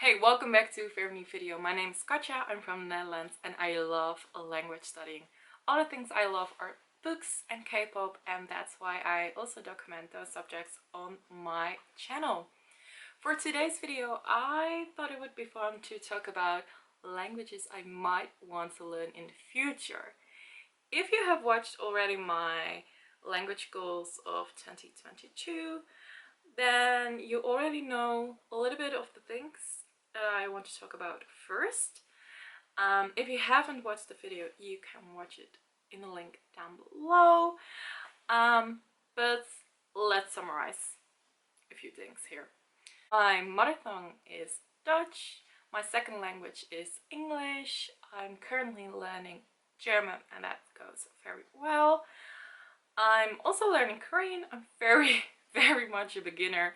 Hey, welcome back to a very new video. My name is Katja, I'm from the Netherlands and I love language studying. Other things I love are books and K-pop, and that's why I also document those subjects on my channel. For today's video, I thought it would be fun to talk about languages I might want to learn in the future. If you have watched already my language goals of 2022, then you already know a little bit of the things that I want to talk about first. If you haven't watched the video, you can watch it in the link down below. But let's summarize a few things here. My mother tongue is Dutch. My second language is English. I'm currently learning German and that goes very well. I'm also learning Korean. I'm very much a beginner.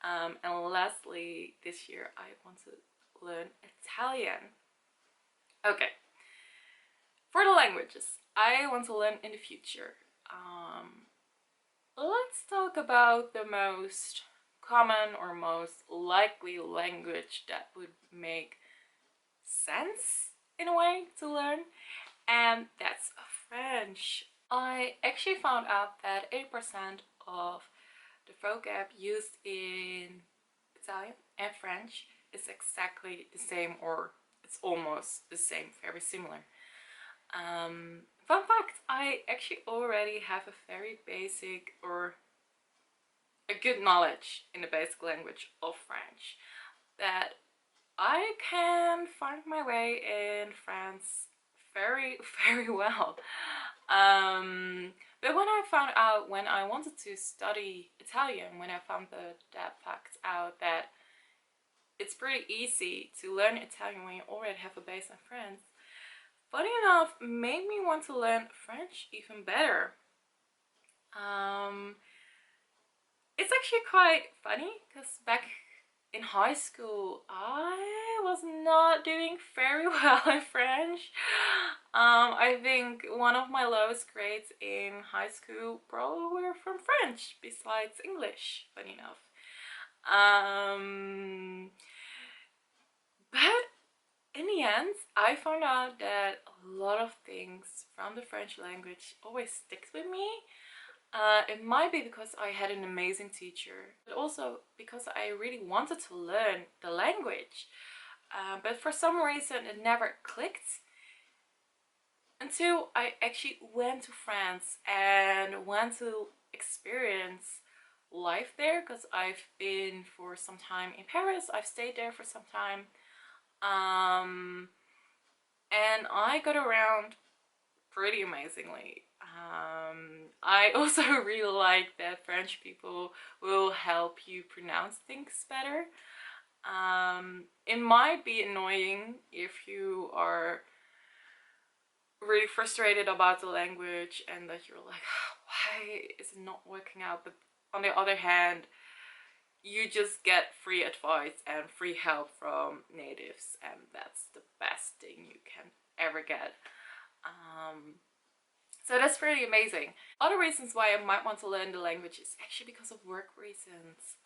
And lastly, this year I want to learn Italian. Okay, for the languages I want to learn in the future, let's talk about the most common or most likely language that would make sense in a way to learn, and that's French. I actually found out that 80% of the vocab used in Italian and French is exactly the same, or it's almost the same, very similar. Fun fact, I actually already have a very basic or a good knowledge in the basic language of French, that I can find my way in France very well. But when I found out, when I wanted to study Italian, when I found that fact out that it's pretty easy to learn Italian when you already have a base in French, funny enough, made me want to learn French even better. It's actually quite funny because back in high school I was not doing very well in French. I think one of my lowest grades in high school probably were from French, besides English, funny enough. But in the end, I found out that a lot of things from the French language always sticks with me. It might be because I had an amazing teacher, but also because I really wanted to learn the language. But for some reason it never clicked until I actually went to France and went to experience life there, because I've been for some time in Paris. I've stayed there for some time. And I got around pretty amazingly. I also really like that French people will help you pronounce things better. It might be annoying if you are really frustrated about the language and that you're like, why is it not working out? But on the other hand, you just get free advice and free help from natives, and that's the best thing you can ever get. So that's pretty amazing. Other reasons why I might want to learn the language is actually because of work reasons.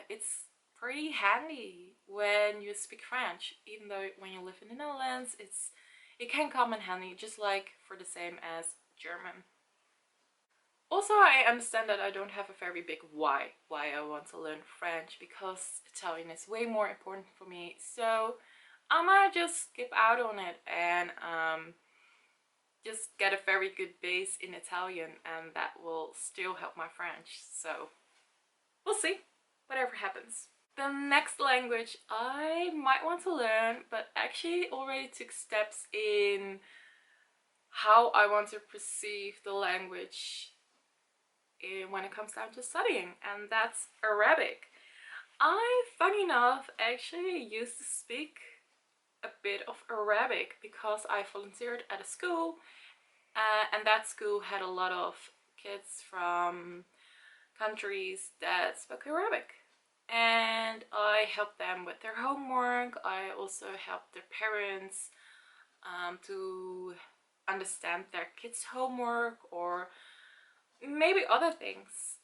It's pretty handy when you speak French, even though when you live in the Netherlands it can come in handy, just like for the same as German. Also, I understand that I don't have a very big why I want to learn French, because Italian is way more important for me. So I might just skip out on it and just get a very good base in Italian, and that will still help my French. So we'll see, whatever happens. The next language I might want to learn, but actually already took steps in how I want to perceive the language when it comes down to studying, and that's Arabic. I, funny enough, actually used to speak a bit of Arabic because I volunteered at a school, and that school had a lot of kids from countries that spoke Arabic, and I helped them with their homework. I also helped their parents to understand their kids' homework, or maybe other things.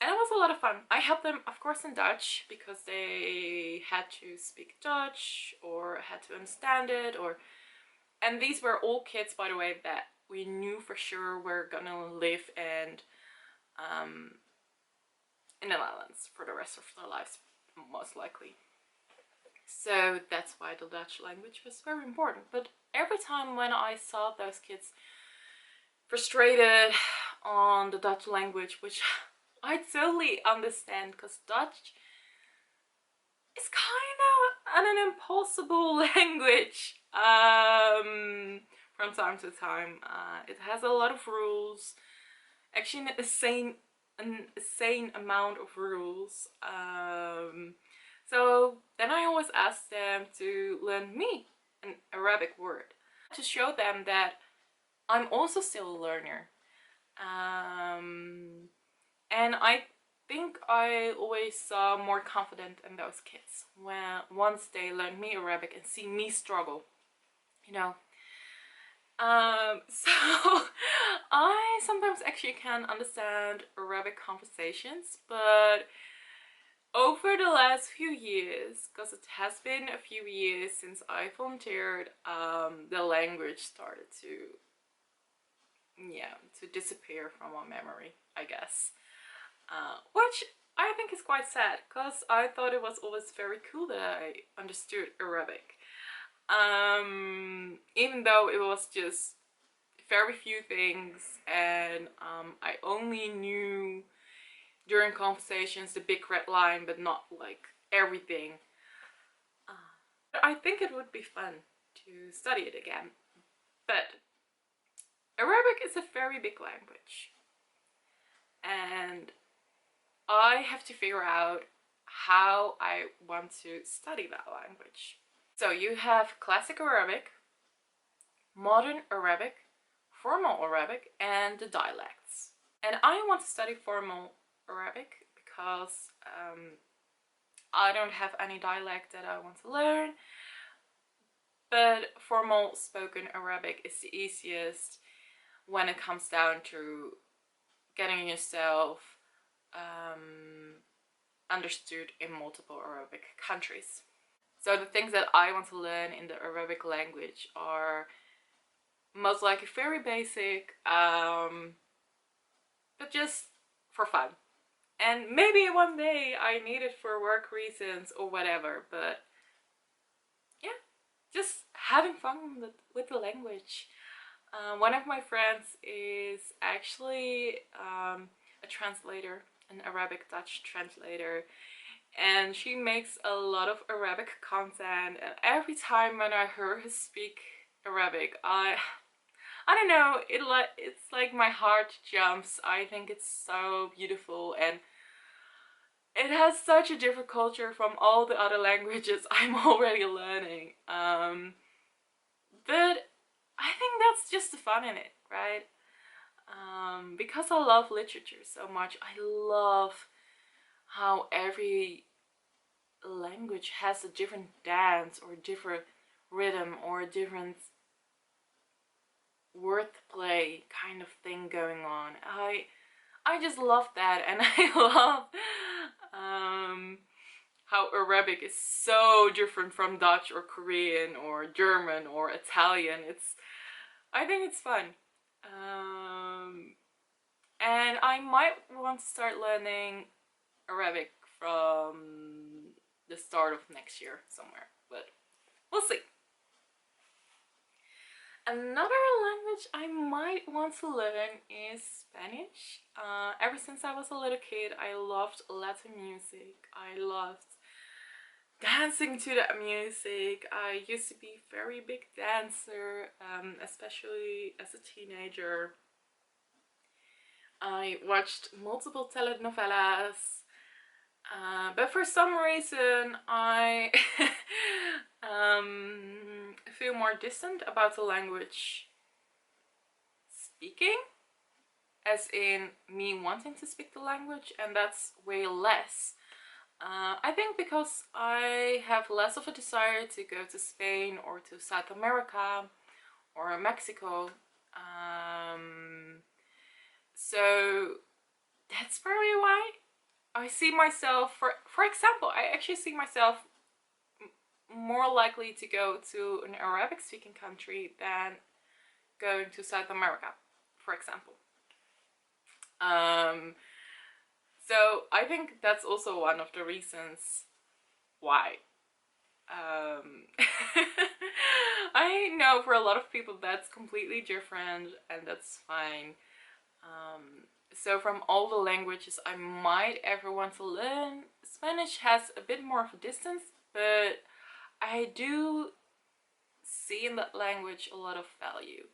And it was a lot of fun. I helped them, of course, in Dutch because they had to speak Dutch or had to understand it, or and these were all kids, by the way, that we knew for sure were gonna live in the Netherlands for the rest of their lives, most likely. So that's why the Dutch language was very important. But every time when I saw those kids frustrated on the Dutch language, which I totally understand, because Dutch is kind of an impossible language from time to time. It has a lot of rules, actually an insane amount of rules. So then I always ask them to learn me an Arabic word to show them that I'm also still a learner. And I think I always saw more confident in those kids when once they learn me Arabic and see me struggle, you know. So I sometimes actually can understand Arabic conversations, but over the last few years, because it has been a few years since I volunteered, the language started to, yeah, to disappear from my memory, I guess. Which I think is quite sad, because I thought it was always very cool that I understood Arabic. Even though it was just very few things, and I only knew during conversations the big red line, but not like everything. I think it would be fun to study it again. But Arabic is a very big language, and I have to figure out how I want to study that language. So you have classic Arabic, modern Arabic, formal Arabic, and the dialects. And I want to study formal Arabic because I don't have any dialect that I want to learn, but formal spoken Arabic is the easiest when it comes down to getting yourself understood in multiple Arabic countries. So the things that I want to learn in the Arabic language are most likely very basic, but just for fun. And maybe one day I need it for work reasons or whatever, but yeah, just having fun with the language. One of my friends is actually a translator, an Arabic Dutch translator, and she makes a lot of Arabic content, and every time when I hear her speak Arabic, I don't know, it's like my heart jumps. I think it's so beautiful, and it has such a different culture from all the other languages I'm already learning. But I think that's just the fun in it, right? Because I love literature so much, I love how every language has a different dance or different rhythm or a different wordplay kind of thing going on. I just love that, and I love how Arabic is so different from Dutch or Korean or German or Italian. I think it's fun. And I might want to start learning Arabic from the start of next year somewhere, but we'll see. Another language I might want to learn is Spanish. Ever since I was a little kid, I loved Latin music. I loved dancing to that music. I used to be a very big dancer, especially as a teenager. I watched multiple telenovelas, but for some reason I feel more distant about the language speaking, as in me wanting to speak the language, and that's way less. I think because I have less of a desire to go to Spain or to South America or Mexico. So that's probably why. I see myself, for example, I actually see myself more likely to go to an Arabic speaking country than going to South America, for example. So I think that's also one of the reasons why. I know for a lot of people that's completely different, and that's fine. So from all the languages I might ever want to learn, Spanish has a bit more of a distance, but I do see in that language a lot of value.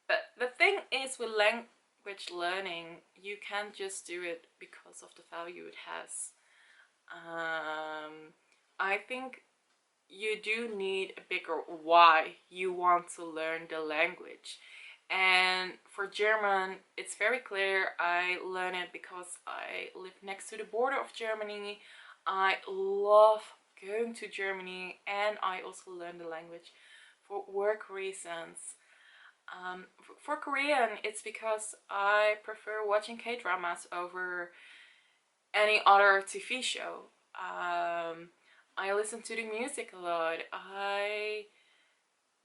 But the thing is, with language learning, you can't just do it because of the value it has. I think you do need a bigger why you want to learn the language. And for German, it's very clear. I learn it because I live next to the border of Germany. I love going to Germany, and I also learn the language for work reasons. For Korean, it's because I prefer watching K-dramas over any other TV show. I listen to the music a lot.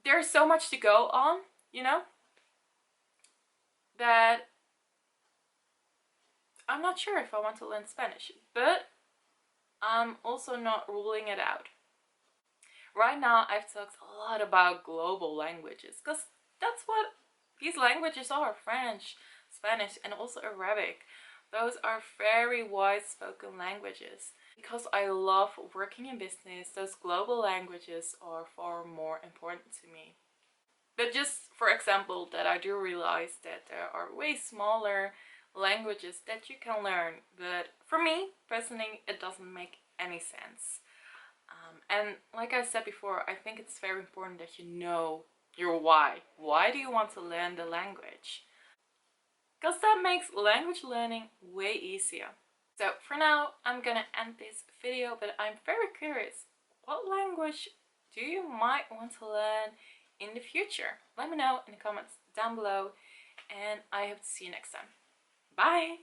There's so much to go on, you know, that I'm not sure if I want to learn Spanish, but I'm also not ruling it out. Right now, I've talked a lot about global languages, because that's what these languages are: French, Spanish, and also Arabic. Those are very wide spoken languages. Because I love working in business, those global languages are far more important to me. But just for example, that I do realize that there are way smaller languages that you can learn, but for me personally it doesn't make any sense. And like I said before, I think it's very important that you know your why. Why do you want to learn the language? Because that makes language learning way easier. So for now, I'm gonna end this video, but I'm very curious, what language do you might want to learn in the future? Let me know in the comments down below, and I hope to see you next time. Bye!